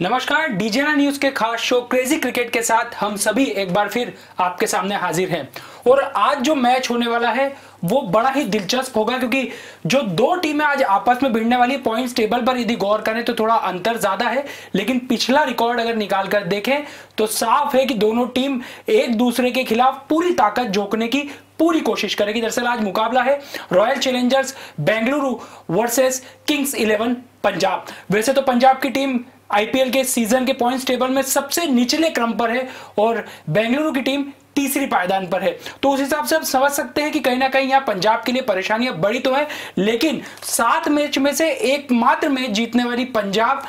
नमस्कार, डीजेना न्यूज के खास शो क्रेजी क्रिकेट के साथ हम सभी एक बार फिर आपके सामने हाजिर हैं। और आज जो मैच होने वाला है वो बड़ा ही दिलचस्प होगा, क्योंकि जो दो टीमें आज आपस में भिड़ने वाली पॉइंट्स टेबल पर यदि गौर करें तो थोड़ा अंतर ज्यादा है, लेकिन पिछला रिकॉर्ड अगर निकाल कर देखें तो साफ है कि दोनों टीम एक दूसरे के खिलाफ पूरी ताकत झोंकने की पूरी कोशिश करेगी। दरअसल आज मुकाबला है royal Challengers Bengaluru versus Kings 11 Punjab. वैसे तो पंजाब की टीम आईपीएल के सीजन के पॉइंट्स टेबल में सबसे निचले क्रम पर है और बेंगलुरु की टीम तीसरी पायदान पर है, तो उस हिसाब से आप समझ सकते हैं कि कहीं ना कहीं यहां पंजाब के लिए परेशानियां बड़ी तो है, लेकिन 7 मैच में से एकमात्र मैच जीतने वाली पंजाब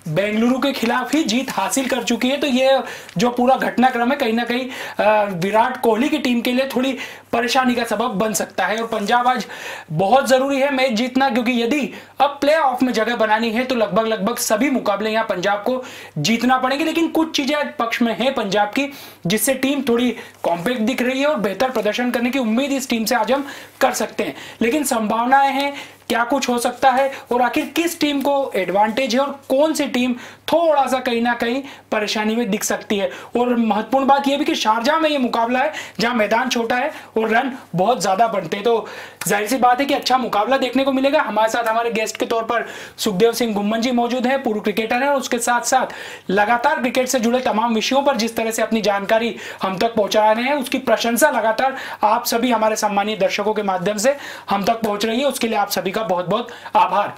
बेंगलुरु के खिलाफ ही जीत हासिल कर चुकी है। तो ये जो पूरा घटनाक्रम है कहीं ना कहीं विराट कोहली की टीम के लिए थोड़ी परेशानी का सबब बन सकता है। और पंजाब आज बहुत जरूरी है मैच जीतना, क्योंकि यदि अब प्ले ऑफ में जगह बनानी है तो लगभग सभी मुकाबले यहां पंजाब को जीतना पड़ेंगे। लेकिन कुछ चीजें पक्ष में है पंजाब की, जिससे टीम थोड़ी कॉम्पैक्ट दिख रही है और बेहतर प्रदर्शन करने की उम्मीद इस टीम से आज हम कर सकते हैं। लेकिन संभावनाएं हैं, क्या कुछ हो सकता है और आखिर किस टीम को एडवांटेज है और कौन सी टीम थोड़ा सा कहीं ना कहीं परेशानी में दिख सकती है। और महत्वपूर्ण बात यह भी कि शारजाह में यह मुकाबला है जहां मैदान छोटा है और रन बहुत ज्यादा बनते हैं, तो जाहिर सी बात है कि अच्छा मुकाबला देखने को मिलेगा। हमारे साथ हमारे गेस्ट के तौर पर सुखदेव सिंह गुम्मन जी मौजूद हैं, पूर्व क्रिकेटर हैं और उसके साथ साथ लगातार क्रिकेट से जुड़े तमाम विषयों पर जिस तरह से अपनी जानकारी हम तक पहुंचा रहे हैं उसकी प्रशंसा लगातार आप सभी हमारे सम्मानीय दर्शकों के माध्यम से हम तक पहुंच रही है, उसके लिए आप सभी का बहुत बहुत आभार।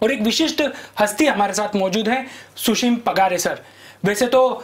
और एक विशिष्ट हस्ती हमारे साथ मौजूद है, सुशीम पगारे सर। वैसे तो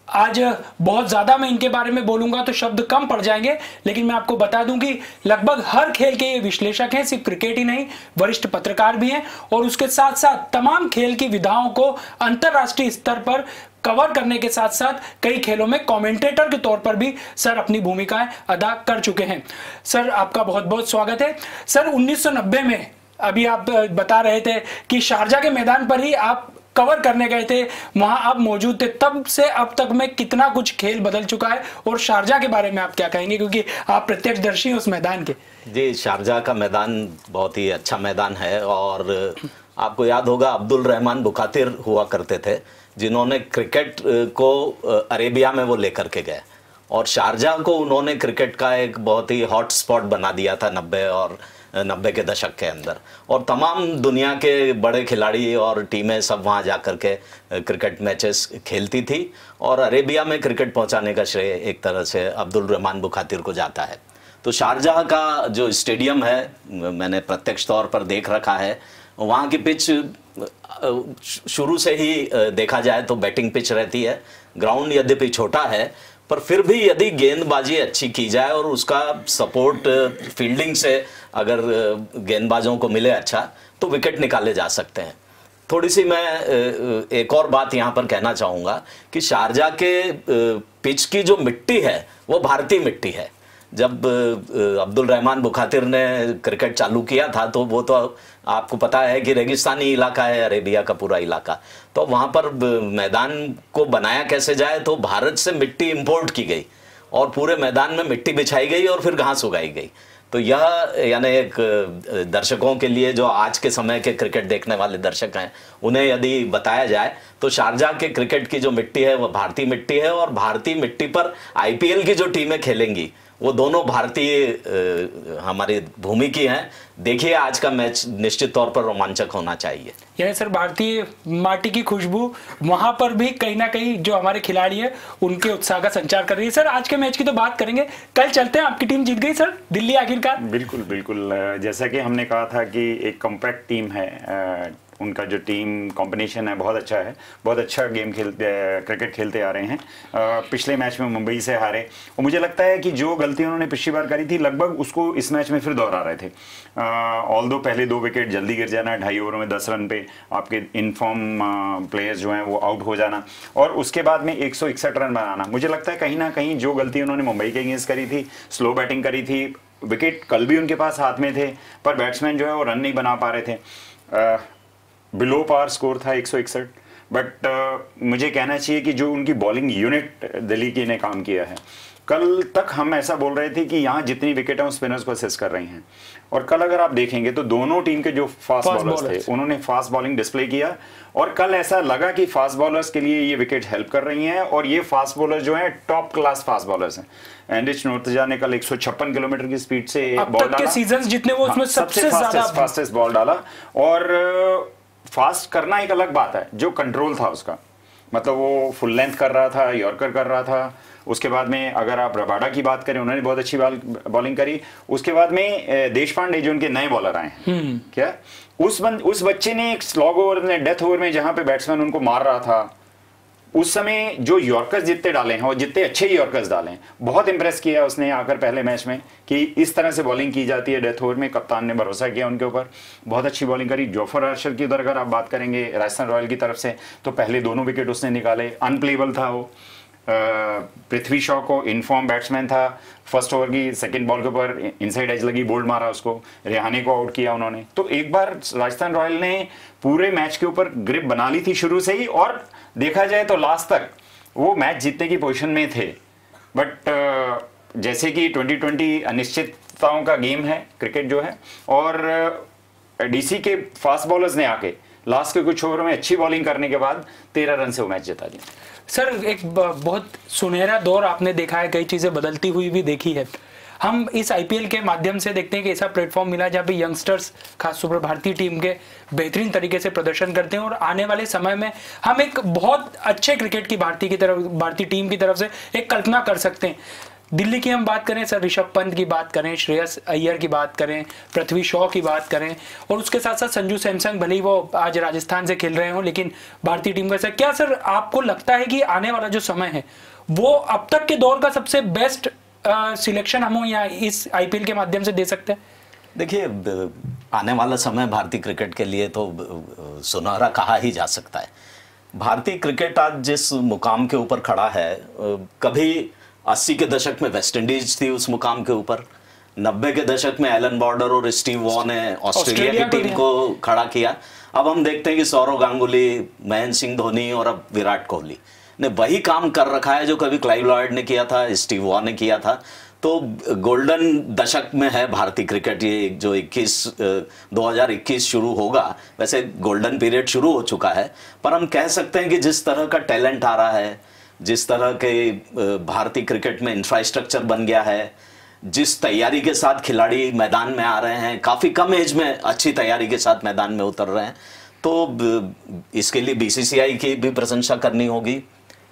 आज बहुत ज्यादा मैं इनके बारे में बोलूंगा तो शब्द कम पड़ जाएंगे, लेकिन मैं आपको बता दूं कि लगभग हर खेल के ये विश्लेषक हैं, सिर्फ क्रिकेट ही नहीं वरिष्ठ पत्रकार भी हैं और उसके साथ साथ तमाम खेल की विधाओं को अंतरराष्ट्रीय स्तर पर कवर करने के साथ साथ कई खेलों में कमेंटेटर के तौर पर भी सर अपनी भूमिकाएं अदा कर चुके हैं। सर आपका बहुत बहुत स्वागत है। सर 1990 में अभी आप बता रहे थे कि शारजाह के मैदान पर ही आप कवर करने गए थे, वहां आप मौजूद थे, तब से अब तक में कितना कुछ खेल बदल चुका है और शारजाह के बारे में आप क्या कहेंगे, क्योंकि आप प्रत्यक्षदर्शी हैं उस मैदान के। जी, शारजाह का मैदान बहुत ही अच्छा मैदान है और आपको याद होगा अब्दुल रहमान बुखातिर हुआ करते थे जिन्होंने क्रिकेट को अरेबिया में वो लेकर के गए और शारजाह को उन्होंने क्रिकेट का एक बहुत ही हॉट स्पॉट बना दिया था 90 के दशक के अंदर, और तमाम दुनिया के बड़े खिलाड़ी और टीमें सब वहाँ जा कर के क्रिकेट मैचेस खेलती थी और अरेबिया में क्रिकेट पहुँचाने का श्रेय एक तरह से अब्दुल रहमान बुखातिर को जाता है। तो शारजाह का जो स्टेडियम है मैंने प्रत्यक्ष तौर पर देख रखा है, वहाँ की पिच शुरू से ही देखा जाए तो बैटिंग पिच रहती है। ग्राउंड यद्यपि छोटा है पर फिर भी यदि गेंदबाजी अच्छी की जाए और उसका सपोर्ट फील्डिंग से अगर गेंदबाजों को मिले अच्छा तो विकेट निकाले जा सकते हैं। थोड़ी सी मैं एक और बात यहाँ पर कहना चाहूँगा कि शारजाह के पिच की जो मिट्टी है वो भारतीय मिट्टी है। जब अब्दुल रहमान बुखातिर ने क्रिकेट चालू किया था तो वो तो आपको पता है कि रेगिस्तानी इलाका है अरेबिया का पूरा इलाका, तो वहाँ पर मैदान को बनाया कैसे जाए तो भारत से मिट्टी इंपोर्ट की गई और पूरे मैदान में मिट्टी बिछाई गई और फिर घास उगाई गई। तो यह यानी एक दर्शकों के लिए जो आज के समय के क्रिकेट देखने वाले दर्शक हैं उन्हें यदि बताया जाए तो शारजाह के क्रिकेट की जो मिट्टी है वो भारतीय मिट्टी है और भारतीय मिट्टी पर आईपीएल की जो टीमें खेलेंगी वो दोनों भारतीय हमारी भूमि की हैं। देखिए आज का मैच निश्चित तौर पर रोमांचक होना चाहिए। यानी सर भारतीय माटी की खुशबू वहां पर भी कहीं ना कहीं जो हमारे खिलाड़ी है उनके उत्साह का संचार कर रही है। सर आज के मैच की तो बात करेंगे, कल चलते हैं, आपकी टीम जीत गई सर दिल्ली आखिरकार। बिल्कुल बिल्कुल, जैसा कि हमने कहा था कि एक कॉम्पैक्ट टीम है, उनका जो टीम कॉम्बिनेशन है बहुत अच्छा है, बहुत अच्छा क्रिकेट खेलते आ रहे हैं। पिछले मैच में मुंबई से हारे और मुझे लगता है कि जो गलती उन्होंने पिछली बार करी थी लगभग उसको इस मैच में फिर दोहरा रहे थे। ऑल्दो पहले 2 विकेट जल्दी गिर जाना, 2.5 ओवर में 10 रन पे आपके इनफॉर्म प्लेयर्स जो हैं वो आउट हो जाना और उसके बाद में 161 रन बनाना, मुझे लगता है कहीं ना कहीं जो गलती उन्होंने मुंबई के अगेंस्ट करी थी, स्लो बैटिंग करी थी, विकेट कल भी उनके पास हाथ में थे पर बैट्समैन जो है वो रन नहीं बना पा रहे थे। बिलो पार स्कोर था 161, बट मुझे कहना चाहिए कि जो उनकी बॉलिंग यूनिट दिल्ली की ने काम किया है कल तक हम ऐसा बोल रहे थे कि यहाँ जितनी विकेट है स्पिनर्स को असिस्ट कर रही हैं, और कल अगर आप देखेंगे तो दोनों टीम के जो फास्ट बॉलर्स थे उन्होंने फास्ट बॉलिंग डिस्प्ले किया, और कल ऐसा लगा कि फास्ट बॉलर्स के लिए ये विकेट हेल्प कर रही हैं, और ये फास्ट बॉलर जो हैं टॉप क्लास फास्ट बॉलर्स हैं। एंड्रिच नोर्तजा ने कल 156 किलोमीटर की स्पीड से बॉल डाला, सीजन जितने वो उसमें सबसे फास्टेस्ट बॉल डाला। और फास्ट करना एक अलग बात है, जो कंट्रोल था उसका, मतलब वो फुल लेंथ कर रहा था, यॉर्कर कर रहा था। उसके बाद में अगर आप रबाडा की बात करें, उन्होंने बहुत अच्छी बॉलिंग करी। उसके बाद में देशपांडे जो उनके नए बॉलर आए हैं, क्या उस बच्चे ने एक स्लॉग ओवर में, डेथ ओवर में, जहां पे बैट्समैन उनको मार रहा था, उस समय जो यॉर्कर्स जितने डाले हैं और जितने अच्छे यॉर्कर्स डाले हैं, बहुत इंप्रेस किया उसने आकर पहले मैच में कि इस तरह से बॉलिंग की जाती है डेथ ओवर में। कप्तान ने भरोसा किया उनके ऊपर, बहुत अच्छी बॉलिंग करी। जोफर आर्चर की उधर अगर आप बात करेंगे राजस्थान रॉयल की तरफ से, तो पहले दोनों विकेट उसने निकाले, अनप्लेबल था वो। पृथ्वी शॉ को इनफॉर्म बैट्समैन था, फर्स्ट ओवर की सेकंड बॉल के ऊपर इनसाइड एज लगी, बोल्ड मारा उसको, रेहाने को आउट किया उन्होंने। तो एक बार राजस्थान रॉयल ने पूरे मैच के ऊपर ग्रिप बना ली थी शुरू से ही, और देखा जाए तो लास्ट तक वो मैच जीतने की पोजीशन में थे। बट जैसे कि 2020 अनिश्चितताओं का गेम है क्रिकेट जो है, और डीसी के फास्ट बॉलर्स ने आके लास्ट के कुछ ओवर में अच्छी बॉलिंग करने के बाद 13 रन से वो मैच जिता दिया। सर एक बहुत सुनहरा दौर आपने देखा है, कई चीजें बदलती हुई भी देखी है। हम इस आईपीएल के माध्यम से देखते हैं कि ऐसा प्लेटफॉर्म मिला जहाँ पे यंगस्टर्स खासतौर पर भारतीय टीम के बेहतरीन तरीके से प्रदर्शन करते हैं, और आने वाले समय में हम एक बहुत अच्छे क्रिकेट की भारतीय टीम की तरफ से एक कल्पना कर सकते हैं। दिल्ली की हम बात करें सर, ऋषभ पंत की बात करें, श्रेयस अय्यर की बात करें, पृथ्वी शॉ की बात करें, और उसके साथ साथ संजू सैमसंग, भले ही वो आज राजस्थान से खेल रहे हो, लेकिन भारतीय टीम का सर, क्या सर आपको लगता है कि आने वाला जो समय है वो अब तक के दौर का सबसे बेस्ट सिलेक्शन हम यहाँ इस आईपीएल के माध्यम से दे सकते हैं? देखिए, आने वाला समय भारतीय क्रिकेट के लिए तो सुनहरा कहा ही जा सकता है। भारतीय क्रिकेट आज जिस मुकाम के ऊपर खड़ा है, कभी 80 के दशक में वेस्ट इंडीज थी उस मुकाम के ऊपर, 90 के दशक में एलन बॉर्डर और स्टीव वॉ ने ऑस्ट्रेलिया की टीम को खड़ा किया। अब हम देखते हैं कि सौरव गांगुली, महेंद्र सिंह धोनी और अब विराट कोहली ने वही काम कर रखा है जो कभी क्लाइव लॉयड ने किया था, स्टीव वॉ ने किया था। तो गोल्डन दशक में है भारतीय क्रिकेट, ये जो 2021 शुरू होगा, वैसे गोल्डन पीरियड शुरू हो चुका है, पर हम कह सकते हैं कि जिस तरह का टैलेंट आ रहा है, जिस तरह के भारतीय क्रिकेट में इंफ्रास्ट्रक्चर बन गया है, जिस तैयारी के साथ खिलाड़ी मैदान में आ रहे हैं, काफ़ी कम एज में अच्छी तैयारी के साथ मैदान में उतर रहे हैं, तो इसके लिए बीसीसीआई की भी प्रशंसा करनी होगी,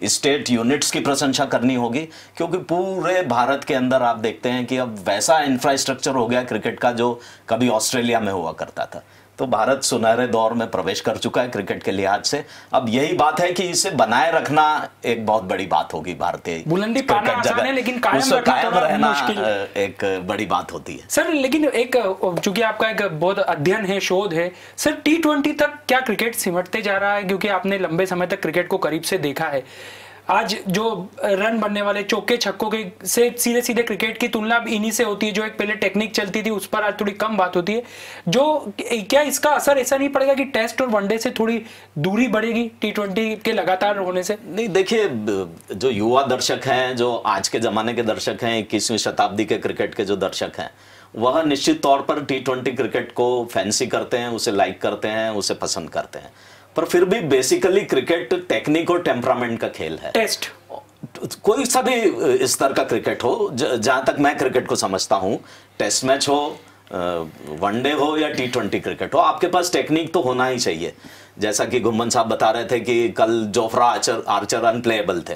स्टेट यूनिट्स की प्रशंसा करनी होगी, क्योंकि पूरे भारत के अंदर आप देखते हैं कि अब वैसा इंफ्रास्ट्रक्चर हो गया क्रिकेट का जो कभी ऑस्ट्रेलिया में हुआ करता था। तो भारत सुनहरे दौर में प्रवेश कर चुका है क्रिकेट के लिहाज से। अब यही बात है कि इसे बनाए रखना एक बहुत बड़ी बात होगी भारतीय बुलंदी पाना आसान है, लेकिन कायम रहना एक बड़ी बात होती है। सर लेकिन एक चूंकि आपका एक बहुत अध्ययन है, शोध है सर, T20 तक क्या क्रिकेट सिमटते जा रहा है? क्योंकि आपने लंबे समय तक क्रिकेट को करीब से देखा है। आज जो रन बनने वाले चौके छक्कों के से सीधे सीधे क्रिकेट की तुलना अब इन्हीं से होती है, जो एक पहले टेक्निक चलती थी उस पर आज थोड़ी कम बात होती है। जो क्या इसका असर ऐसा नहीं पड़ेगा कि टेस्ट और वनडे से थोड़ी दूरी बढ़ेगी T20 के लगातार होने से? नहीं, देखिए, जो युवा दर्शक हैं, जो आज के ज़माने के दर्शक हैं, 21वीं शताब्दी के क्रिकेट के जो दर्शक हैं, वह निश्चित तौर पर T20 क्रिकेट को फैंसी करते हैं, उसे लाइक करते हैं, उसे पसंद करते हैं। पर फिर भी बेसिकली क्रिकेट टेक्निक और टेम्परामेंट का खेल है। टेस्ट कोई सा भी स्तर का क्रिकेट हो, जहां तक मैं क्रिकेट को समझता हूं, टेस्ट मैच हो, वनडे हो या T20 क्रिकेट हो, आपके पास टेक्निक तो होना ही चाहिए। जैसा कि घुम्मन साहब बता रहे थे कि कल जोफ्रा आर्चर अनप्लेएबल थे,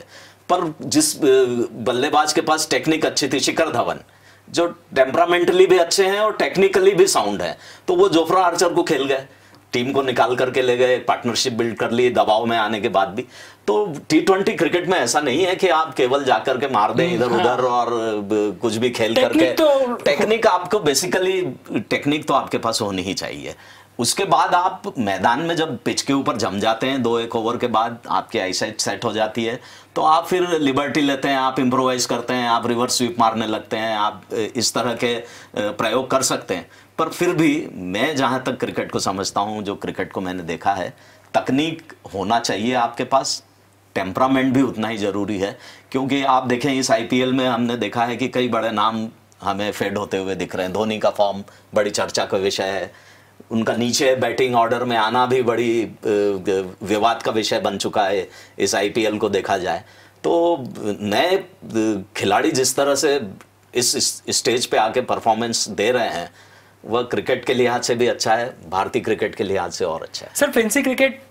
पर जिस बल्लेबाज के पास टेक्निक अच्छी थी, शिखर धवन, जो टेम्परामेंटली भी अच्छे हैं और टेक्निकली भी साउंड है, तो वो जोफ्रा आर्चर को खेल गए, टीम को निकाल करके ले गए, पार्टनरशिप बिल्ड कर ली दबाव में आने के बाद भी। तो T20 क्रिकेट में ऐसा नहीं है कि आप केवल जाकर के मार दें इधर उधर और कुछ भी खेल करके। टेक्निक आपको बेसिकली टेक्निक तो आपके पास होनी ही चाहिए। उसके बाद आप मैदान में जब पिच के ऊपर जम जाते हैं, 2-1 ओवर के बाद आपकी आईसाइट सेट हो जाती है, तो आप फिर लिबर्टी लेते हैं, आप इम्प्रोवाइज करते हैं, आप रिवर्स स्वीप मारने लगते हैं, आप इस तरह के प्रयोग कर सकते हैं। पर फिर भी मैं जहां तक क्रिकेट को समझता हूं, जो क्रिकेट को मैंने देखा है, तकनीक होना चाहिए आपके पास, टेम्परामेंट भी उतना ही ज़रूरी है, क्योंकि आप देखें इस आईपीएल में हमने देखा है कि कई बड़े नाम हमें फेड होते हुए दिख रहे हैं। धोनी का फॉर्म बड़ी चर्चा का विषय है, उनका नीचे बैटिंग ऑर्डर में आना भी बड़ी विवाद का विषय बन चुका है इस आईपीएल को देखा जाए। तो नए खिलाड़ी जिस तरह से इस स्टेज पे आके परफॉर्मेंस दे रहे हैं, वह क्रिकेट के लिहाज से भी अच्छा है, भारतीय क्रिकेट के लिहाज से और अच्छा है। सर फैंसी क्रिकेट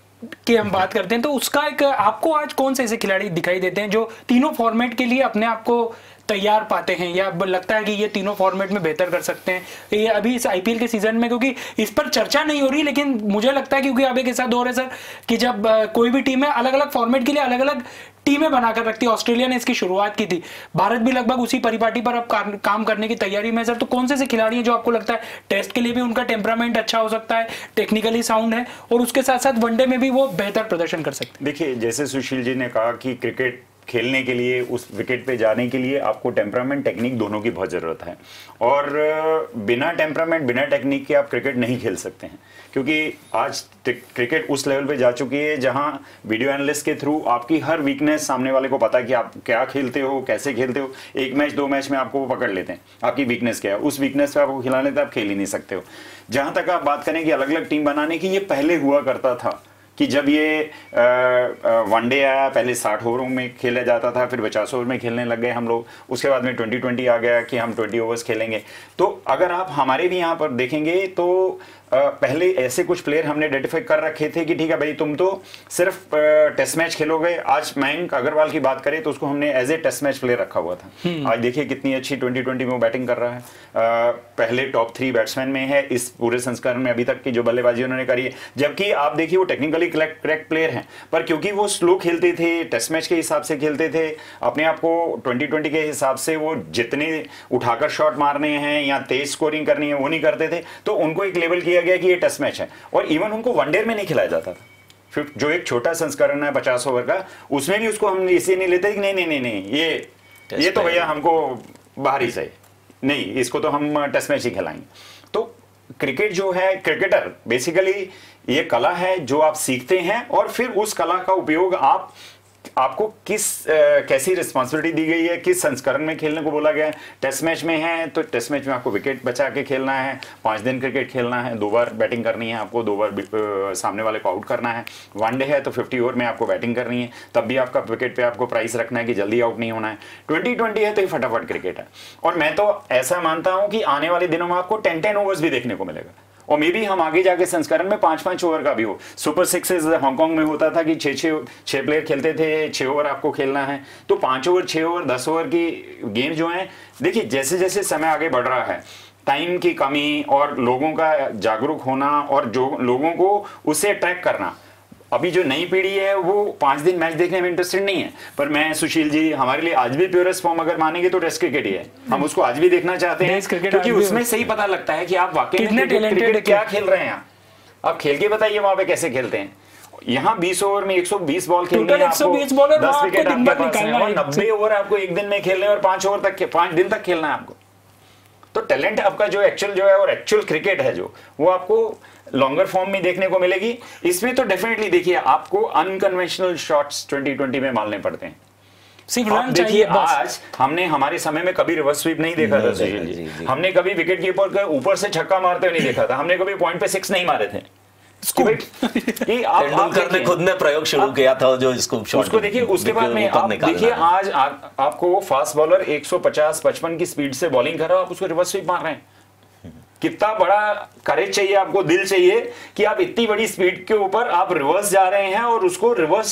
की हम बात करते हैं तो उसका एक आपको आज कौन से ऐसे खिलाड़ी दिखाई देते हैं जो तीनों फॉर्मेट के लिए अपने आप को तैयार पाते हैं, या लगता है कि ये तीनों फॉर्मेट में बेहतर कर सकते हैं ये अभी इस आईपीएल के सीजन में? क्योंकि इस पर चर्चा नहीं हो रही, लेकिन मुझे लगता है क्योंकि अब एक ऐसा दौर है सर कि जब कोई भी टीम है अलग अलग फॉर्मेट के लिए अलग अलग टीमें बनाकर रखती है। ऑस्ट्रेलिया ने इसकी शुरुआत की थी, भारत भी लगभग उसी परिपाटी पर अब काम करने की तैयारी में सर। तो कौन से खिलाड़ी हैं जो आपको लगता है टेस्ट के लिए भी उनका टेम्परामेंट अच्छा हो सकता है, टेक्निकली साउंड है, और उसके साथ साथ वनडे में भी वो बेहतर प्रदर्शन कर सकते हैं? देखिए, जैसे सुशील जी ने कहा कि क्रिकेट खेलने के लिए, उस विकेट पे जाने के लिए आपको टेम्परामेंट, टेक्निक दोनों की बहुत ज़रूरत है। और बिना टेम्परामेंट, बिना टेक्निक के आप क्रिकेट नहीं खेल सकते हैं, क्योंकि आज क्रिकेट उस लेवल पे जा चुकी है जहां वीडियो एनालिस्ट के थ्रू आपकी हर वीकनेस सामने वाले को पता है कि आप क्या खेलते हो, कैसे खेलते हो। एक मैच, दो मैच में आपको वो पकड़ लेते हैं, आपकी वीकनेस क्या है, उस वीकनेस पे आपको खिलाने तो आप खेल ही नहीं सकते हो। जहां तक आप बात करें कि अलग अलग टीम बनाने की, ये पहले हुआ करता था कि जब ये वनडे आया, पहले 60 ओवरों में खेला जाता था, फिर 50 ओवर में खेलने लग गए हम लोग। उसके बाद में 2020 आ गया कि हम 20 ओवर्स खेलेंगे। तो अगर आप हमारे भी यहाँ पर देखेंगे तो पहले ऐसे कुछ प्लेयर हमने आइडेंटिफाई कर रखे थे कि ठीक है भाई, तुम तो सिर्फ टेस्ट मैच खेलोगे। आज मयंक अग्रवाल की बात करें तो उसको हमने as a test match player रखा हुआ था। आज देखिए कितनी अच्छी 2020 में वो बैटिंग कर रहा है, पहले टॉप 3 बैट्समैन में है इस पूरे संस्करण में अभी तक की जो बल्लेबाजी उन्होंने करी है। जबकि आप देखिए वो टेक्निकली करेक्ट प्लेयर हैं, पर क्योंकि वो स्लो खेलते थे, टेस्ट मैच के हिसाब से खेलते थे, अपने आप को 2020 के हिसाब से वो जितने उठाकर शॉट मारने हैं या तेज स्कोरिंग करनी है वो नहीं करते थे, तो उनको एक लेवल किया गया कि ये टेस्ट मैच है। और इवन उनको वनडे में नहीं खिलाया जाता था, फिर जो एक छोटा संस्करण है 50 ओवर का, उसमें भी उसको हम इसलिए नहीं लेते कि नहीं ये तो भैया हमको बाहरी से नहीं, इसको तो हम टेस्ट मैच ही खिलाएंगे। तो क्रिकेट जो है, क्रिकेटर बेसिकली ये कला है जो आप सीखते हैं, और फिर उस कला का उपयोग आपको कैसी रिस्पॉन्सिबिलिटी दी गई है, किस संस्करण में खेलने को बोला गया है। टेस्ट मैच में है तो टेस्ट मैच में आपको विकेट बचा के खेलना है, 5 दिन क्रिकेट खेलना है, 2 बार बैटिंग करनी है आपको, 2 बार सामने वाले को आउट करना है। वनडे है तो 50 ओवर में आपको बैटिंग करनी है, तब भी आपका विकेट पे आपको प्राइस रखना है कि जल्दी आउट नहीं होना है। 2020 है तो ये फटाफट क्रिकेट है, और मैं तो ऐसा मानता हूं कि आने वाले दिनों में आपको 10-10 ओवर्स भी देखने को मिलेगा, और मे बी हम आगे जाके संस्करण में 5-5 ओवर का भी हो। सुपर 6 हांगकांग में होता था कि 6 प्लेयर खेलते थे, 6 ओवर आपको खेलना है। तो 5 ओवर, 6 ओवर, 10 ओवर की गेम जो है, देखिए जैसे जैसे समय आगे बढ़ रहा है, टाइम की कमी और लोगों का जागरूक होना और जो लोगों को उससे अट्रैक्ट करना, अभी जो नई पीढ़ी है वो 5 दिन मैच देखने में इंटरेस्टेड नहीं है। पर मैं, सुशील जी, हमारे लिए आज भी प्योरेस्ट फॉर्म अगर मानेंगे तो टेस्ट क्रिकेट ही है। हम उसको आज भी देखना चाहते हैं, क्योंकि उसमें सही पता लगता है कि आप वाकई में क्रिकेट क्या खेल रहे हैं। आप खेल के बताइए वहां पे कैसे खेलते हैं। यहाँ 20 ओवर में 120 बॉल खेलनी है आपको, 10 विकेट आपके पास है, और 90 ओवर आपको एक दिन में खेलने और 5 दिन तक खेलना है आपको। तो टैलेंट आपका जो एक्चुअल जो है, और एक्चुअल क्रिकेट है जो, वो आपको लॉन्गर फॉर्म में देखने को मिलेगी। इसमें तो डेफिनेटली देखिए आपको अनकन्वेंशनल शॉट्स 2020 में मारने पड़ते हैं। सिर्फ रन चाहिए बस। आज हमने हमारे समय में कभी रिवर्स स्वीप नहीं देखा था सुशील जी, हमने कभी विकेट कीपर के ऊपर से छक्का मारते हुए नहीं देखा था, हमने कभी पॉइंट पे 6 नहीं मारे थे। तेंदुलकर ने खुद ने प्रयोग शुरू किया था जो स्कूप शॉट, उसको देखिए। उसके बाद में आप देखिए आज आपको फास्ट बॉलर 150-55 की स्पीड से बॉलिंग कर रहा है, आप उसको रिवर्स स्वीप मार रहे हैं। कितना बड़ा करेज चाहिए आपको, दिल चाहिए कि आप इतनी बड़ी स्पीड के ऊपर आप रिवर्स जा रहे हैं और उसको रिवर्स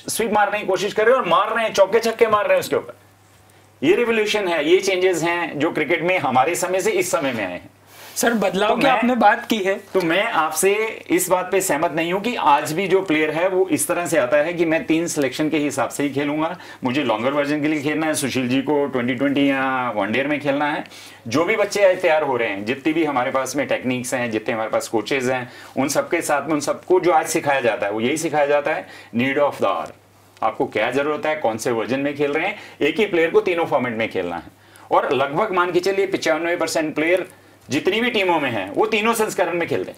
स्वीप मारने की कोशिश कर रहे हैं, और मार रहे हैं, चौके छक्के मार रहे हैं उसके ऊपर। ये रिवोल्यूशन है, ये चेंजेस हैं जो क्रिकेट में हमारे समय से इस समय में आए हैं। सर बदलाव की आपने बात की है, तो मैं आपसे इस बात पे सहमत नहीं हूं कि आज भी जो प्लेयर है वो इस तरह से आता है कि मैं 3 सिलेक्शन के हिसाब से ही खेलूंगा, मुझे लॉन्गर वर्जन के लिए खेलना है। सुशील जी को 2020 या वनडे में खेलना है। जो भी बच्चे तैयार हो रहे हैं, जितनी भी हमारे पास में टेक्निक्स हैं, जितने हमारे पास कोचेज हैं, उन सबके साथ में उन सबको जो आज सिखाया जाता है वो यही सिखाया जाता है, नीड ऑफ द आवर। आपको क्या जरूरत है, कौन से वर्जन में खेल रहे हैं, एक ही प्लेयर को तीनों फॉर्मेट में खेलना है। और लगभग मान के चलिए 95% प्लेयर जितनी भी टीमों में हैं वो तीनों संस्करण में खेलते हैं।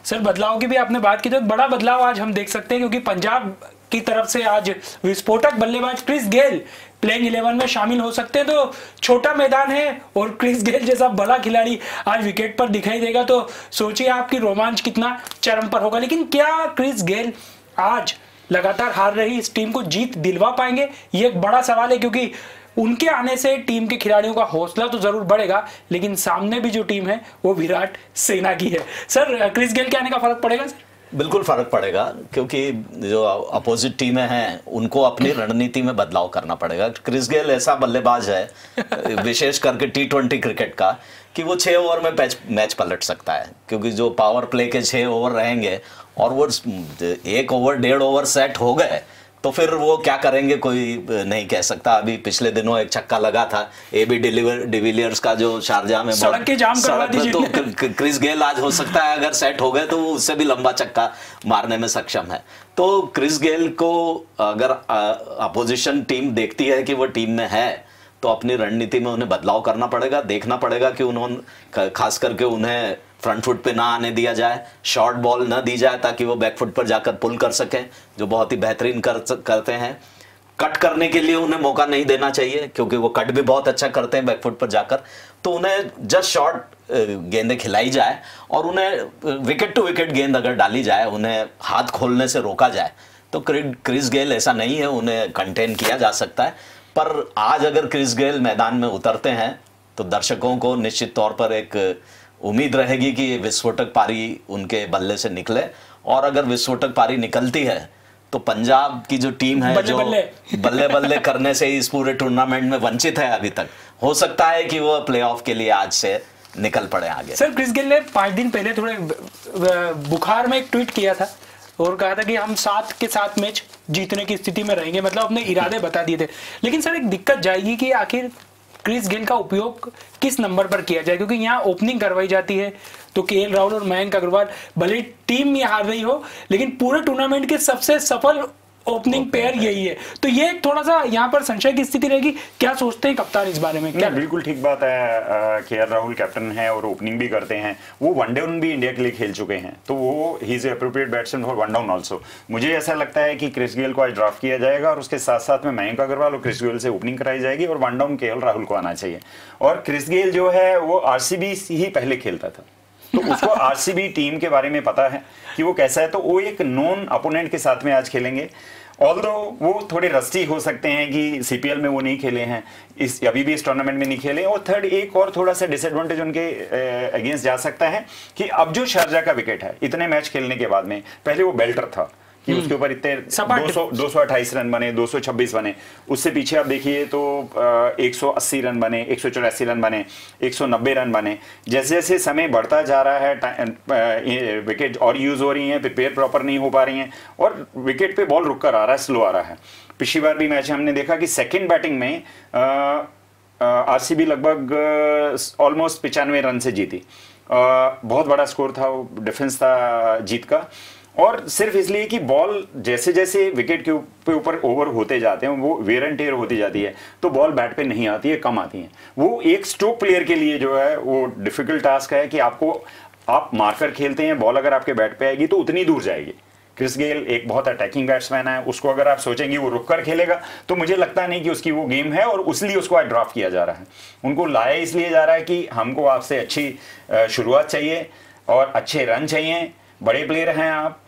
सर बदलाव की भी आपने बात की, तो बड़ा बदलाव आज हम देख सकते हैं, क्योंकि पंजाब की तरफ से आज विस्फोटक बल्लेबाज क्रिस गेल प्लेइंग 11 में शामिल हो सकते हैं। तो छोटा मैदान है और क्रिस गेल जैसा बड़ा खिलाड़ी आज विकेट पर दिखाई देगा तो सोचिए आपकी रोमांच कितना चरम पर होगा। लेकिन क्या क्रिस गेल आज लगातार हार रही इस टीम को जीत दिलवा पाएंगे, ये एक बड़ा सवाल है, क्योंकि उनके आने से टीम के खिलाड़ियों का हौसला तो जरूर बढ़ेगा, लेकिन सामने भी जो टीम है वो विराट सेना की है। सर, क्रिस गेल के आने का फर्क पड़ेगा सर? बिल्कुल फर्क पड़ेगा, क्योंकि जो अपोजिट टीमें हैं उनको अपनी रणनीति में बदलाव करना पड़ेगा। क्रिस गेल ऐसा बल्लेबाज है विशेष करके T20 क्रिकेट का कि वो 6 ओवर में मैच पलट सकता है, क्योंकि जो पावर प्ले के 6 ओवर रहेंगे और वो 1 ओवर 1.5 ओवर सेट हो गए तो फिर वो क्या करेंगे कोई नहीं कह सकता। अभी पिछले दिनों एक छक्का लगा था AB डिविलियर्स का जो शारजाह में सड़क के जाम करवा दीजिए। तो क्रिस गेल आज हो सकता है अगर सेट हो गए तो वो उससे भी लंबा छक्का मारने में सक्षम है। तो क्रिस गेल को अगर अपोजिशन टीम देखती है कि वो टीम में है तो अपनी रणनीति में उन्हें बदलाव करना पड़ेगा। देखना पड़ेगा कि उन्होंने खास करके उन्हें फ्रंट फुट पे ना आने दिया जाए, शॉर्ट बॉल ना दी जाए ताकि वो बैक फुट पर जाकर पुल कर सकें, जो बहुत ही बेहतरीन करते हैं। कट करने के लिए उन्हें मौका नहीं देना चाहिए, क्योंकि वो कट भी बहुत अच्छा करते हैं बैक फुट पर जाकर। तो उन्हें जस्ट शॉर्ट गेंदें खिलाई जाए और उन्हें विकेट टू विकेट गेंद अगर डाली जाए, उन्हें हाथ खोलने से रोका जाए, तो क्रिस गेल ऐसा नहीं है, उन्हें कंटेन किया जा सकता है। पर आज अगर क्रिस गेल मैदान में उतरते हैं तो दर्शकों को निश्चित तौर पर एक उम्मीद रहेगी कि ये विस्फोटक पारी उनके बल्ले से निकले, और अगर विस्फोटक पारी निकलती है तो पंजाब की जो टीम है जो बल्ले बल्ले करने से इस पूरे टूर्नामेंट में वंचित है अभी तक, हो सकता है कि वो प्लेऑफ के लिए आज से निकल पड़े आगे। सर, क्रिस गेल ने 5 दिन पहले थोड़े बुखार में एक ट्वीट किया था और कहा था कि हम 7 के 7 मैच जीतने की स्थिति में रहेंगे, मतलब अपने इरादे बता दिए थे। लेकिन सर, एक दिक्कत जाएगी कि आखिर क्रिस गेल का उपयोग किस नंबर पर किया जाए, क्योंकि यहाँ ओपनिंग करवाई जाती है तो KL राहुल और मयंक अग्रवाल, भले टीम ये हार रही हो लेकिन पूरे टूर्नामेंट के सबसे सफल ओपनिंग पेयर यही है। तो ये थोड़ा सा यहाँ पर संशय की स्थिति रहेगी। क्या सोचते हैं कप्तान इस बारे में? क्या बिल्कुल ठीक बात है। KL राहुल कैप्टन है और ओपनिंग भी करते हैं, वो वन डाउन भी इंडिया के लिए खेल चुके हैं, तो वो he is appropriate batsman for one down also. मुझे ऐसा लगता है कि क्रिस गेल को आज ड्राफ्ट किया जाएगा और उसके साथ साथ में मयंक अग्रवाल और क्रिस गेल से ओपनिंग कराई जाएगी और वन डाउन KL राहुल को आना चाहिए। और क्रिस गेल जो है वो RCB ही पहले खेलता था, तो उसको RCB टीम के बारे में पता है कि वो कैसा है, तो वो एक नॉन अपोनेंट के साथ में आज खेलेंगे। ऑल्दो वो थोड़े रस्टी हो सकते हैं कि CPL में वो नहीं खेले हैं, अभी भी इस टूर्नामेंट में नहीं खेले। और थर्ड, एक और थोड़ा सा डिसएडवांटेज उनके अगेंस्ट जा सकता है कि अब जो शारजा का विकेट है इतने मैच खेलने के बाद में, पहले वो बेल्टर था कि उसके ऊपर इतने 228 रन बने, 226 बने, उससे पीछे आप देखिए तो 180 रन बने, 184 रन बने, 190 रन बने। जैसे जैसे समय बढ़ता जा रहा है, विकेट और यूज हो रही हैं, प्रिपेयर प्रॉपर नहीं हो पा रही हैं और विकेट पे बॉल रुक कर आ रहा है, स्लो आ रहा है। पिछली बार भी मैच हमने देखा कि सेकेंड बैटिंग में RCB लगभग ऑलमोस्ट 95 रन से जीती। बहुत बड़ा स्कोर था, डिफेंस था जीत का, और सिर्फ इसलिए कि बॉल जैसे जैसे विकेट के ऊपर ओवर होते जाते हैं वो वेयर एंड टेयर होती जाती है, तो बॉल बैट पे नहीं आती है, कम आती है। वो एक स्ट्रोक प्लेयर के लिए जो है वो डिफिकल्ट टास्क है कि आप मारकर खेलते हैं, बॉल अगर आपके बैट पे आएगी तो उतनी दूर जाएगी। क्रिस गेल एक बहुत अटैकिंग बैट्समैन है, उसको अगर आप सोचेंगे वो रुक कर खेलेगा तो मुझे लगता नहीं कि उसकी वो गेम है, और इसलिए उसको आज ड्राफ्ट किया जा रहा है। उनको लाया इसलिए जा रहा है कि हमको आपसे अच्छी शुरुआत चाहिए और अच्छे रन चाहिए, बड़े प्लेयर हैं आप,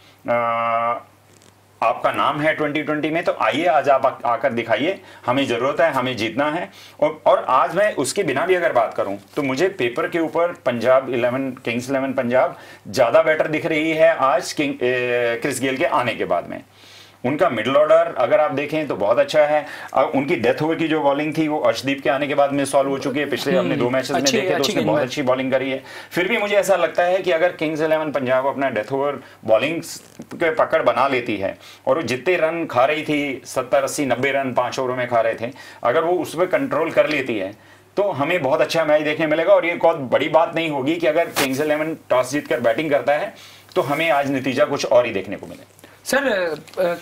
आपका नाम है 2020 में, तो आइए आज आप आकर दिखाइए, हमें जरूरत है, हमें जीतना है। और आज मैं उसके बिना भी अगर बात करूं तो मुझे पेपर के ऊपर किंग्स 11 पंजाब ज्यादा बेटर दिख रही है आज क्रिस गेल के आने के बाद में। उनका मिडिल ऑर्डर अगर आप देखें तो बहुत अच्छा है। उनकी डेथ ओवर की जो बॉलिंग थी वो अर्शदीप के आने के बाद में सॉल्व हो चुकी है। पिछले हमने 2 मैचेस में देखे तो उसने बहुत अच्छी बॉलिंग करी है। फिर भी मुझे ऐसा लगता है कि अगर किंग्स 11 पंजाब अपना डेथ ओवर बॉलिंग के पकड़ बना लेती है और वो जितने रन खा रही थी 70, 80, 90 रन 5 ओवरों में खा रहे थे, अगर वो उस पर कंट्रोल कर लेती है तो हमें बहुत अच्छा मैच देखने मिलेगा। और ये बहुत बड़ी बात नहीं होगी कि अगर किंग्स 11 टॉस जीतकर बैटिंग करता है तो हमें आज नतीजा कुछ और ही देखने को मिले। सर,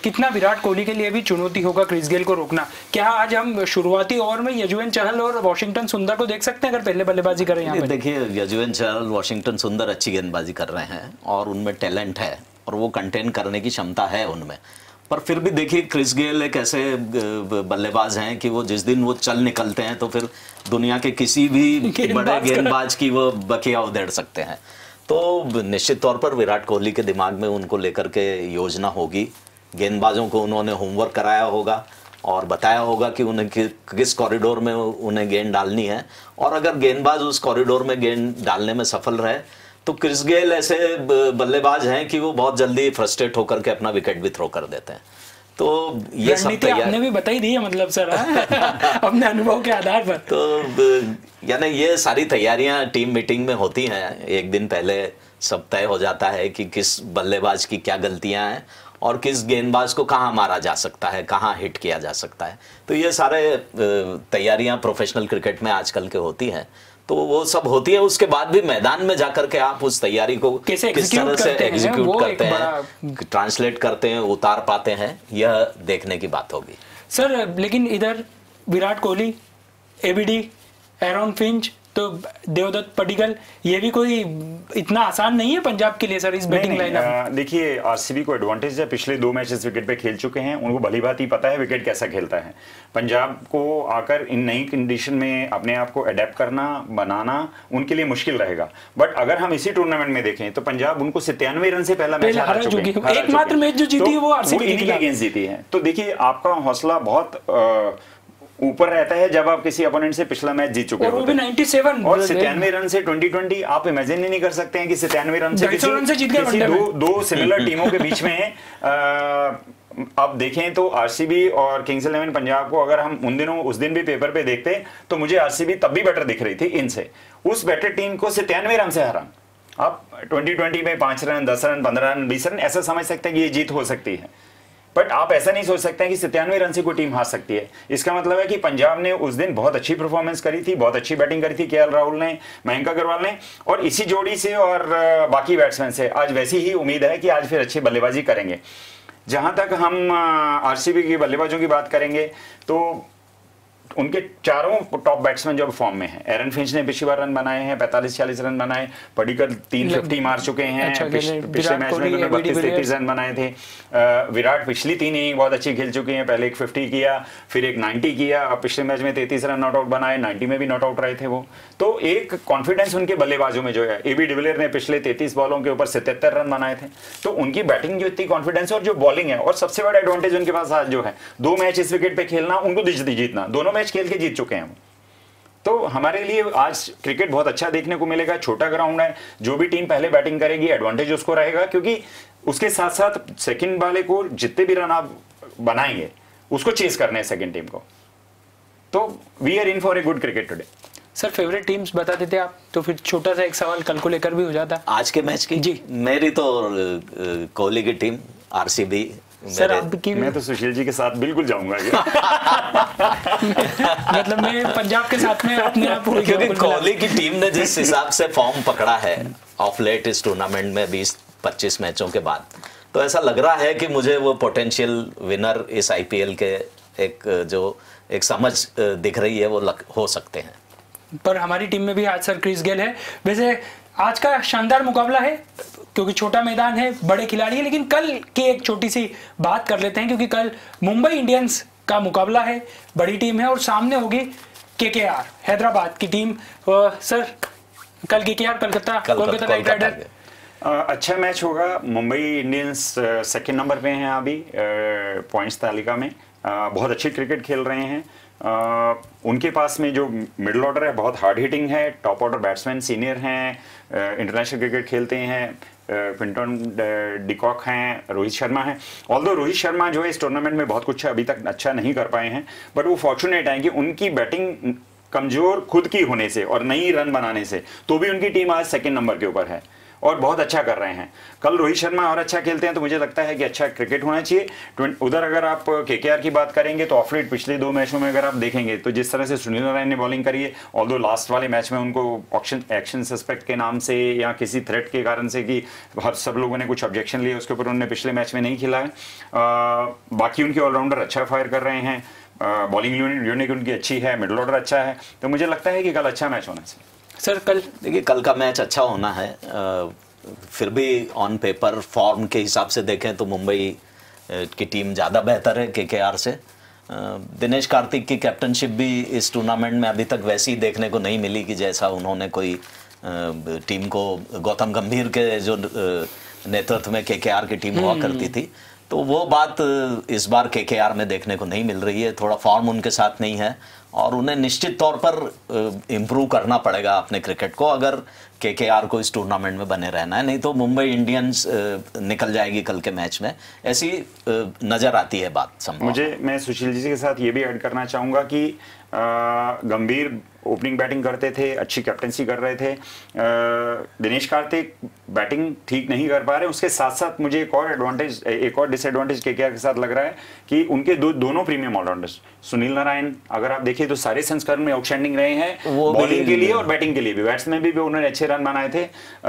कितना विराट कोहली के लिए भी चुनौती होगा क्रिस गेल को रोकना? क्या आज हम शुरुआती ओवर में यजुवेंद्र चहल और वाशिंगटन सुंदर को देख सकते हैं अगर पहले बल्लेबाजी कर रहे हैं? देखिए, यजुवेंद्र चहल, वाशिंगटन सुंदर अच्छी गेंदबाजी कर रहे हैं और उनमें टैलेंट है और वो कंटेन करने की क्षमता है उनमें, पर फिर भी देखिए क्रिस गेल एक ऐसे बल्लेबाज हैं कि वो जिस दिन वो चल निकलते हैं तो फिर दुनिया के किसी भी बड़े गेंदबाज की वो बखिया उधेड़ सकते हैं। तो निश्चित तौर पर विराट कोहली के दिमाग में उनको लेकर के योजना होगी, गेंदबाजों को उन्होंने होमवर्क कराया होगा और बताया होगा कि उन्हें किस कॉरिडोर में उन्हें गेंद डालनी है, और अगर गेंदबाज उस कॉरिडोर में गेंद डालने में सफल रहे तो क्रिस गेल ऐसे बल्लेबाज हैं कि वो बहुत जल्दी फ्रस्ट्रेट होकर के अपना विकेट भी थ्रो कर देते हैं। तो ये सब आपने भी बताई दी है मतलब सर अपने अनुभव के आधार पर। तो यानी ये सारी तैयारियां टीम मीटिंग में होती हैं, एक दिन पहले सब तय हो जाता है कि किस बल्लेबाज की क्या गलतियां हैं और किस गेंदबाज को कहाँ मारा जा सकता है, कहाँ हिट किया जा सकता है। तो ये सारे तैयारियां प्रोफेशनल क्रिकेट में आजकल के होती हैं, तो वो सब होती है। उसके बाद भी मैदान में जाकर के आप उस तैयारी को किस तरह से एग्जीक्यूट करते हैं, ट्रांसलेट करते हैं, उतार पाते हैं, यह देखने की बात होगी सर। लेकिन इधर Virat Kohli, ABD, Aaron Finch, तो देवदत्त पडिक्कल, ये भी कोई इतना आसान नहीं है पंजाब के लिए सर इस बैटिंग लाइनअप। देखिए आरसीबी को एडवांटेज है, पिछले 2 मैचेस विकेट पे खेल चुके हैं, उनको भली भांति पता है विकेट कैसा खेलता है। पंजाब को आकर इन नई कंडीशन में अपने आप को अडेप्ट करना, बनाना उनके लिए मुश्किल रहेगा। बट अगर हम इसी टूर्नामेंट में देखें तो पंजाब उनको 97 रन से पहला मैच हारा चुके हैं। एकमात्र मैच जो जीती है वो आरसीबी के अगेंस्ट जीती है। तो देखिए आपका हौसला बहुत ऊपर रहता है जब आप किसी अपोनेंट से पिछला मैच जीत चुके हो। और 97 रन से 2020 आप इमेजिन ही नहीं कर सकते हैं कि 97 रन से किसी दो सिमिलर टीमों के बीच में अब देखें तो आरसीबी और किंग्स 11 पंजाब को अगर हम उस दिन भी पेपर पे देखते तो मुझे आरसीबी तब भी बेटर दिख रही थी इनसे। उस बेटर टीम को 97 रन से हरा। आप 2020 में 5 रन, 10 रन, 15 रन, 20 रन ऐसा समझ सकते हैं कि ये जीत हो सकती है, बट आप ऐसा नहीं सोच सकते हैं कि 97 रन से कोई टीम हार सकती है। इसका मतलब है कि पंजाब ने उस दिन बहुत अच्छी परफॉर्मेंस करी थी, बहुत अच्छी बैटिंग करी थी केएल राहुल ने, मयंक अग्रवाल ने, और इसी जोड़ी से और बाकी बैट्समैन से आज वैसी ही उम्मीद है कि आज फिर अच्छी बल्लेबाजी करेंगे। जहां तक हम आरसीबी की बल्लेबाजों की बात करेंगे तो उनके चारों टॉप बैट्समैन जो फॉर्म में हैं। एरन फिंच ने पिछली बार रन बनाए हैं, 45-40 रन बनाए। पडिक्कल 350 मार चुके हैं। पिछले मैच में उन्होंने 32-33 रन बनाए थे। विराट पिछली 3 इनिंग बहुत अच्छी खेल चुके हैं, पहले एक 50 किया, फिर एक 90 किया, अब पिछले मैच में 33 रन नॉट आउट बनाए, 90 में भी नॉट आउट रहे थे वो। तो एक कॉन्फिडेंस उनके बल्लेबाजों में जो है। एबी डिविलियर ने पिछले 33 बॉलों के ऊपर 77 रन बनाए थे। तो उनकी बैटिंग जो इतनी कॉन्फिडेंस और जो बॉलिंग है, और सबसे बड़ा एडवांटेज उनके पास आज जो है 2 मैच इस विकेट पे खेलना, उनको जीतना, दोनों मैच खेल के जीत चुके हैं। तो हमारे लिए आज क्रिकेट बहुत अच्छा देखने को मिलेगा। छोटा ग्राउंड है, जो भी टीम पहले बैटिंग करेगी एडवांटेज उसको रहेगा, क्योंकि उसके साथ साथ सेकंड वाले को जितने भी रन आप बनाएंगे उसको चेस करने हैं सेकंड टीम को। तो we are in for a good cricket today. Sir favourite teams बता देते आप तो फिर छोटा सा एक सवाल कल को लेकर भी हो जाता। आज के मैच की जी मेरी तो कोहली की टीम आरसीबी। सर आपकी? मैं तो सुशील जी के साथ बिल्कुल जाऊंगा मतलब मैं पंजाब के साथ में अपने आप, क्योंकि कोहली की टीम ने जिस हिसाब से फॉर्म पकड़ा है ऑफ लेट इस टूर्नामेंट में 20-25 मैचों के बाद, तो ऐसा लग रहा है कि मुझे वो पोटेंशियल विनर इस आईपीएल के एक समझ दिख रही है, वो हो सकते हैं। पर हमारी टीम में भी आज सर क्रिस गेल है। वैसे आज का शानदार मुकाबला है क्योंकि छोटा मैदान है, बड़े खिलाड़ी है, लेकिन कल की एक छोटी सी बात कर लेते हैं क्योंकि कल मुंबई इंडियंस का मुकाबला है, बड़ी टीम है और सामने होगी केकेआर हैदराबाद की टीम। सर कल केकेआर कोलकाता नाइट राइडर, अच्छा मैच होगा। मुंबई इंडियंस सेकंड नंबर पे हैं अभी पॉइंट्स तालिका में, बहुत अच्छी क्रिकेट खेल रहे हैं। उनके पास में जो मिडिल ऑर्डर है बहुत हार्ड हिटिंग है, टॉप ऑर्डर बैट्समैन सीनियर हैं, इंटरनेशनल क्रिकेट खेलते हैं, क्विंटन डिकॉक हैं, रोहित शर्मा हैं। ऑल्दो रोहित शर्मा जो है इस टूर्नामेंट में बहुत कुछ अभी तक अच्छा नहीं कर पाए हैं, बट वो फॉर्चुनेट हैं कि उनकी बैटिंग कमजोर खुद की होने से और नई रन बनाने से तो भी उनकी टीम आज सेकंड नंबर के ऊपर है और बहुत अच्छा कर रहे हैं। कल रोहित शर्मा और अच्छा खेलते हैं तो मुझे लगता है कि अच्छा क्रिकेट होना चाहिए। उधर अगर आप केकेआर की बात करेंगे तो ऑफ लेट पिछले 2 मैचों में अगर आप देखेंगे तो जिस तरह से सुनील नारायण ने बॉलिंग करी है, ऑल्दो लास्ट वाले मैच में उनको एक्शन सस्पेक्ट के नाम से या किसी थ्रेट के कारण से कि सब लोगों ने कुछ ऑब्जेक्शन लिए, उसके ऊपर उन्होंने पिछले मैच में नहीं खेला है। बाकी उनके ऑलराउंडर अच्छा फायर कर रहे हैं, बॉलिंग यूनिट उनकी अच्छी है, मिडिल ऑर्डर अच्छा है, तो मुझे लगता है कि कल अच्छा मैच होना चाहिए। सर कल देखिए कल का मैच अच्छा होना है, फिर भी ऑन पेपर फॉर्म के हिसाब से देखें तो मुंबई की टीम ज़्यादा बेहतर है केकेआर से। दिनेश कार्तिक की कैप्टनशिप भी इस टूर्नामेंट में अभी तक वैसी देखने को नहीं मिली कि जैसा उन्होंने कोई टीम को, गौतम गंभीर के जो नेतृत्व में केकेआर की टीम हुआ करती थी, तो वो बात इस बार केकेआर में देखने को नहीं मिल रही है। थोड़ा फॉर्म उनके साथ नहीं है और उन्हें निश्चित तौर पर इम्प्रूव करना पड़ेगा अपने क्रिकेट को अगर केकेआर को इस टूर्नामेंट में बने रहना है, नहीं तो मुंबई इंडियंस निकल जाएगी कल के मैच में, ऐसी नज़र आती है बात संभव। मैं सुशील जी के साथ ये भी ऐड करना चाहूँगा कि गंभीर ओपनिंग बैटिंग करते थे, अच्छी कैप्टनसी कर रहे थे। दिनेश कार्तिक बैटिंग ठीक नहीं कर पा रहे, उसके साथ साथ मुझे एक और डिसएडवांटेज केकेआर के साथ लग रहा है कि उनके दोनों प्रीमियम ऑलराउंडर्स, सुनील नारायण अगर आप देखिए तो सारे संस्करण में आउटस्टैंडिंग रहे हैं, बॉलिंग के लिए और बैटिंग के लिए भी। बैट्समैन भी उन्होंने अच्छे रन बनाए थे।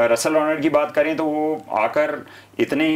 रसल रॉनर की बात करें तो वो आकर इतने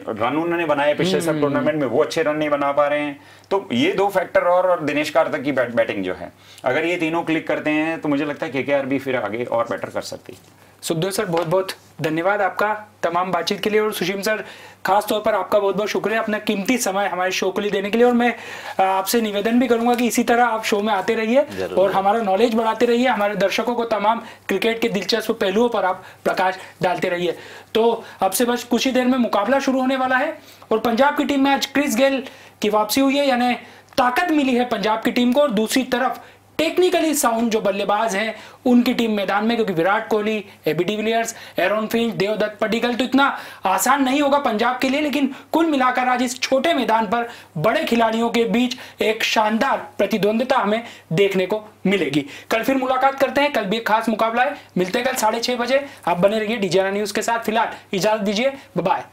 रन उन्होंने बनाए पिछले सब टूर्नामेंट में, वो अच्छे रन नहीं बना पा रहे हैं। तो ये दो फैक्टर और दिनेश कार्तिक की बैटिंग जो है, अगर ये तीनों क्लिक करते हैं तो मुझे लगता है केकेआर भी फिर आगे और बेटर कर सकती है। सुखदेव सर, बहुत बहुत धन्यवाद आपका तमाम बातचीत के लिए, और सुशील सर खास तौर पर आपका बहुत बहुत शुक्रिया अपना कीमती समय हमारे शो के लिए देने के लिए। और मैं आपसे निवेदन भी करूंगा कि इसी तरह आप शो में आते रहिए और हमारा नॉलेज बढ़ाते रहिए, हमारे दर्शकों को तमाम क्रिकेट के दिलचस्प पहलुओं पर आप प्रकाश डालते रहिए। तो अब से बस कुछ ही देर में मुकाबला शुरू होने वाला है और पंजाब की टीम में आज क्रिस गेल की वापसी हुई है, यानी ताकत मिली है पंजाब की टीम को। और दूसरी तरफ टेक्निकली साउंड जो बल्लेबाज हैं उनकी टीम मैदान में, क्योंकि Virat Kohli, AB de Villiers, Aaron Finch, Devdutt Padikkal, तो इतना आसान नहीं होगा पंजाब के लिए। लेकिन कुल मिलाकर आज इस छोटे मैदान पर बड़े खिलाड़ियों के बीच एक शानदार प्रतिद्वंदिता हमें देखने को मिलेगी। कल फिर मुलाकात करते हैं, कल भी एक खास मुकाबला है। मिलते हैं कल 6:30 बजे। आप बने रहिए डीजे न्यूज के साथ। फिलहाल इजाजत दीजिए, बाय बाय।